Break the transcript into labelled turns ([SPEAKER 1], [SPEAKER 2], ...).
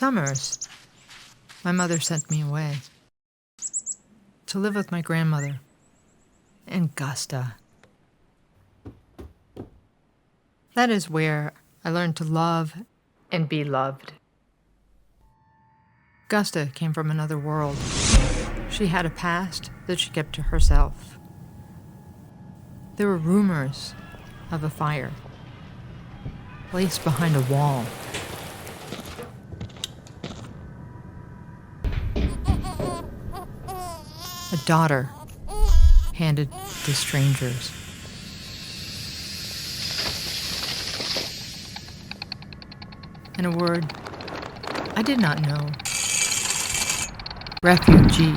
[SPEAKER 1] summers, my mother sent me away to live with my grandmother in Gusta. That is where I learned to love and be loved. Gusta came from another world. She had a past that she kept to herself. There were rumors of a fire placed behind a wall. A daughter handed to strangers. And a word I did not know. Refugee.